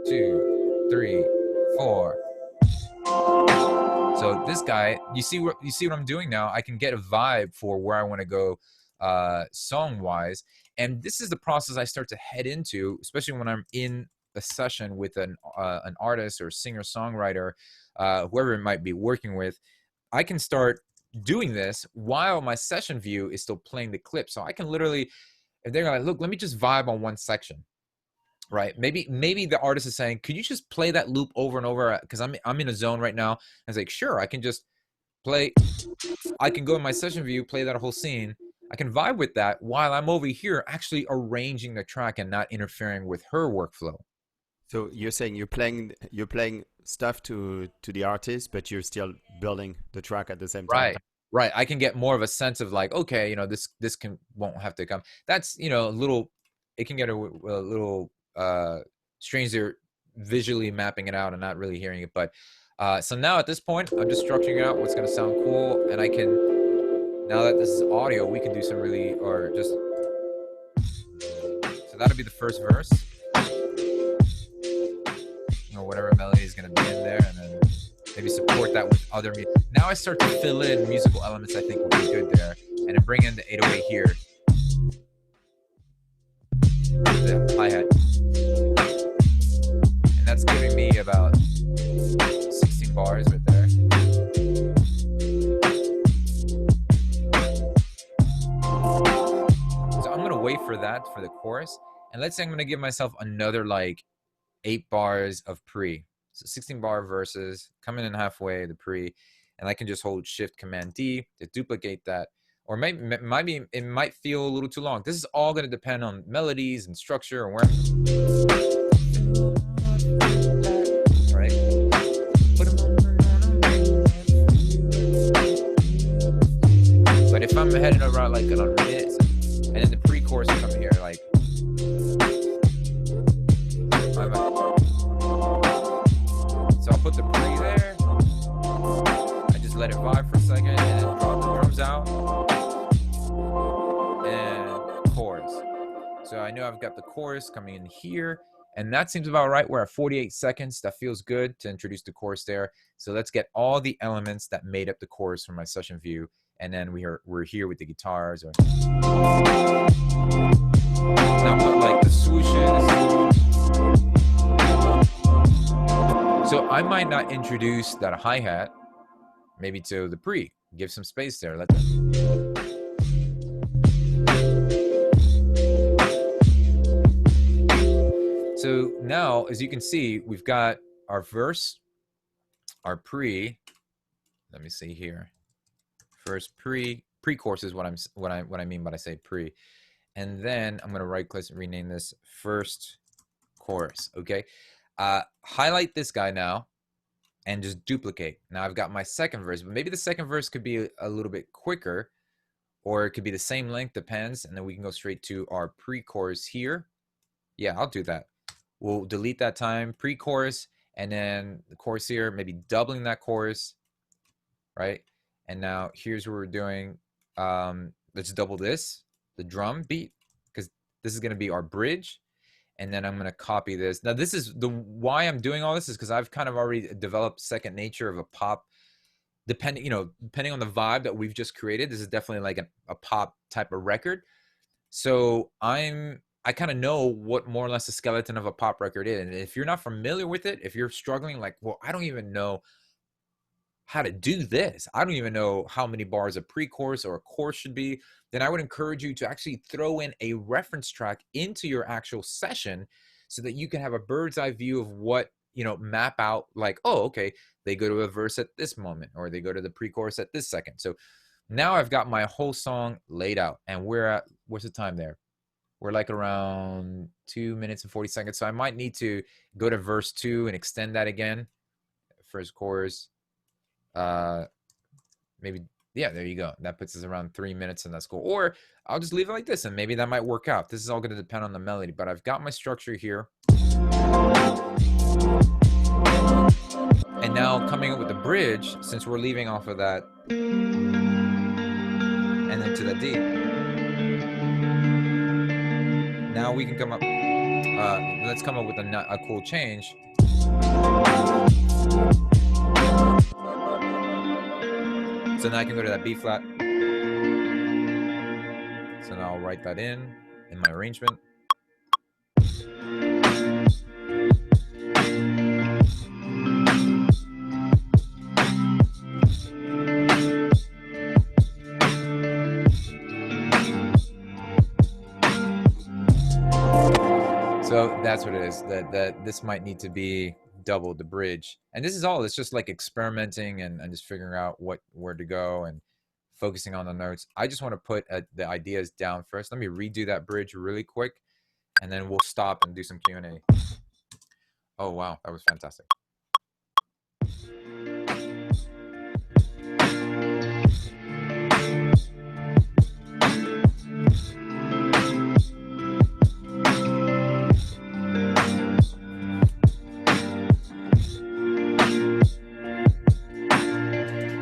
2, 3, 4. So this guy, you see what I'm doing now? I can get a vibe for where I want to go song-wise. And this is the process I start to head into, especially when I'm in a session with an artist or singer-songwriter, whoever it might be working with, I can start doing this while my session view is still playing the clip. So I can literally, if they're like, look, let me just vibe on one section, right? Maybe the artist is saying, could you just play that loop over and over? Because I'm in a zone right now. I was like, sure, I can just play. I can go in my session view, play that whole scene. I can vibe with that while I'm over here actually arranging the track and not interfering with her workflow. So you're saying you're playing stuff to the artist, but you're still building the track at the same time. Right. I can get more of a sense of like, okay, this won't have to come. That's, a little, it can get a little strange. They're visually mapping it out and not really hearing it. But so now at this point, I'm just structuring out what's going to sound cool. And I can, now that this is audio, we can do some really, or just, so that'll be the first verse. Whatever melody is going to be in there, and then maybe support that with other music. Now I start to fill in musical elements I think will be good there, and then bring in the 808 here. The hi-hat. And that's giving me about 16 bars right there. So I'm going to wait for that for the chorus, and let's say I'm going to give myself another like 8 bars of pre. So 16 bar verses, coming in halfway, the pre, and I can just hold Shift Command D to duplicate that. Or maybe it might feel a little too long. This is all going to depend on melodies and structure and where. Right? But if I'm heading around like on minutes, and then the pre-chorus will come here, like. So I'll put the pre there. I just let it vibe for a second and then drop the drums out. And chorus. So I know I've got the chorus coming in here. And that seems about right. We're at 48 seconds. That feels good to introduce the chorus there. So let's get all the elements that made up the chorus from my session view. And then we're here with the guitars. Or now put like the swooshes. So I might not introduce that hi-hat, maybe to the pre. Give some space there. Let them. So now, as you can see, we've got our verse, our pre. Let me see here. First pre-chorus is what I mean when I say pre, and then I'm gonna right-click and rename this first chorus. Okay. Highlight this guy now and just duplicate. Now I've got my second verse, but maybe the second verse could be a little bit quicker, or it could be the same length, depends. And then we can go straight to our pre-chorus here. Yeah, I'll do that. We'll delete that time, pre-chorus, and then the chorus here, maybe doubling that chorus, right? And now here's what we're doing. Let's double this, the drum beat, because this is gonna be our bridge. And then I'm going to copy this. Now, this is why I'm doing all this is because I've kind of already developed second nature of a pop, depending on the vibe that we've just created. This is definitely like a pop type of record. So I kind of know what more or less the skeleton of a pop record is. And if you're not familiar with it, if you're struggling, like, well, I don't even know how to do this. I don't even know how many bars a pre-chorus or a chorus should be. Then I would encourage you to actually throw in a reference track into your actual session so that you can have a bird's eye view of what, map out like, oh, okay, they go to a verse at this moment, or they go to the pre-chorus at this second. So now I've got my whole song laid out, and we're at, what's the time there? We're like around 2 minutes and 40 seconds. So I might need to go to verse 2 and extend that again. First chorus. Maybe, yeah, there you go. That puts us around 3 minutes, and that's cool. Or I'll just leave it like this, and maybe that might work out. This is all going to depend on the melody, but I've got my structure here. And now coming up with the bridge, since we're leaving off of that, and then to that D. Now we can come up, let's come up with a cool change. So now I can go to that B flat. So now I'll write that in my arrangement. what it is. That this might need to be double the bridge. And this is all. It's just like experimenting and just figuring out where to go and focusing on the notes. I just want to put the ideas down first. Let me redo that bridge really quick, and then we'll stop and do some Q&A. Oh wow, that was fantastic.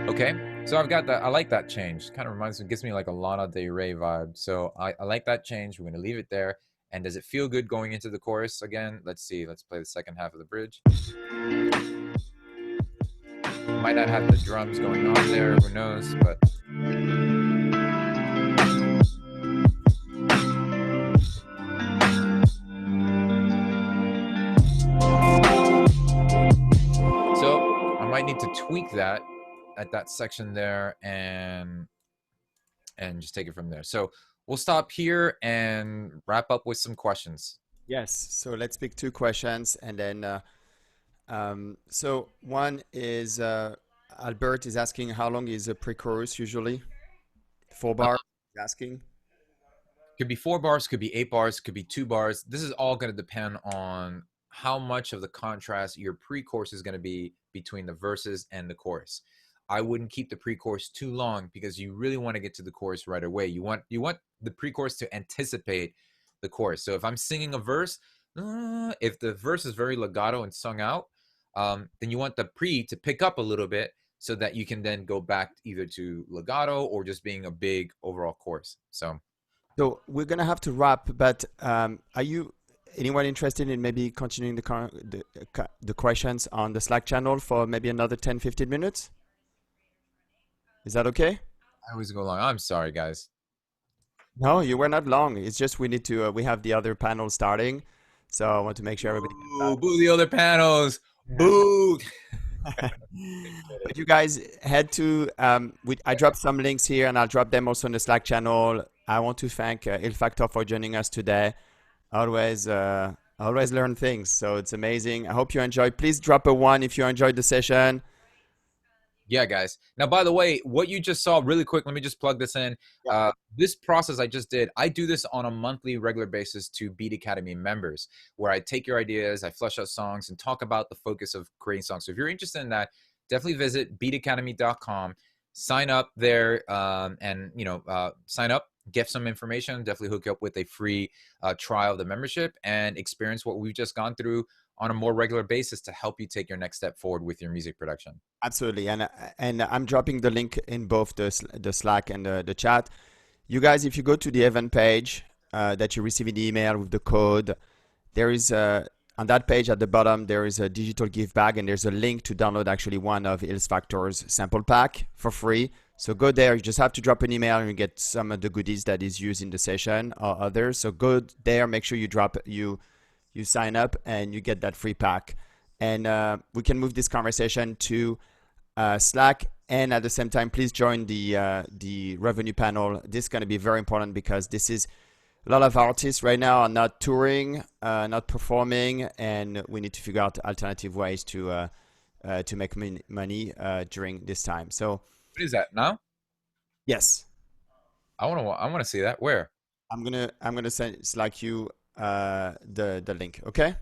Okay, so I've got that. I like that change. Kind of gives me like a Lana Del Rey vibe. So I like that change. We're gonna leave it there. And does it feel good going into the chorus again? Let's see. Let's play the second half of the bridge. Might not have the drums going on there. Who knows? But so I might need to tweak that at that section there and just take it from there. So we'll stop here and wrap up with some questions. Yes. So let's pick two questions, and then so one is Albert is asking how long is a pre-chorus usually? 4 bars. He's asking. Could be 4 bars, could be 8 bars, could be 2 bars. This is all going to depend on how much of the contrast your pre-chorus is going to be between the verses and the chorus. I wouldn't keep the pre-chorus too long because you really want to get to the chorus right away. You want the pre-chorus to anticipate the chorus. So if I'm singing a verse, if the verse is very legato and sung out, then you want the pre to pick up a little bit so that you can then go back either to legato or just being a big overall chorus. So we're gonna have to wrap, but are you anyone interested in maybe continuing the questions on the Slack channel for maybe another 10-15 minutes? Is that okay? I always go long. I'm sorry, guys. No, you were not long. It's just we need to we have the other panel starting, so I want to make sure everybody. Boo the other panels. Boo. But you guys head to I dropped some links here, and I'll drop them also on the Slack channel. I want to thank Il Factor for joining us today. Always learn things, so it's amazing. I hope you enjoyed. Please drop a 1 if you enjoyed the session. Yeah, guys. Now, by the way, what you just saw really quick, let me just plug this in. This process I just did, I do this on a monthly regular basis to Beat Academy members, where I take your ideas, I flesh out songs, and talk about the focus of creating songs. So if you're interested in that, definitely visit beatacademy.com, sign up there, and sign up, get some information, definitely hook you up with a free trial of the membership and experience what we've just gone through on a more regular basis to help you take your next step forward with your music production. Absolutely, and I'm dropping the link in both the Slack and the chat. You guys, if you go to the event page that you receive in the email with the code, there is on that page at the bottom there is a digital gift bag, and there's a link to download actually one of Il Factor's sample pack for free. So go there. You just have to drop an email and you get some of the goodies that is used in the session or others. So go there, make sure you sign up and you get that free pack. And we can move this conversation to Slack. And at the same time, please join the revenue panel. This is going to be very important because this is a lot of artists right now are not touring, not performing, and we need to figure out alternative ways to make money during this time. So what is that now? Yes, I want to see that. Where? I'm gonna send Slack you the link. Okay.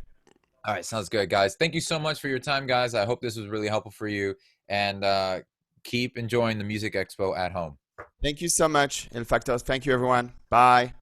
All right, sounds good, guys. Thank you so much for your time, guys. I hope this was really helpful for you, and keep enjoying the Music Expo at home. Thank you so much, Il Factor. Thank you, everyone. Bye.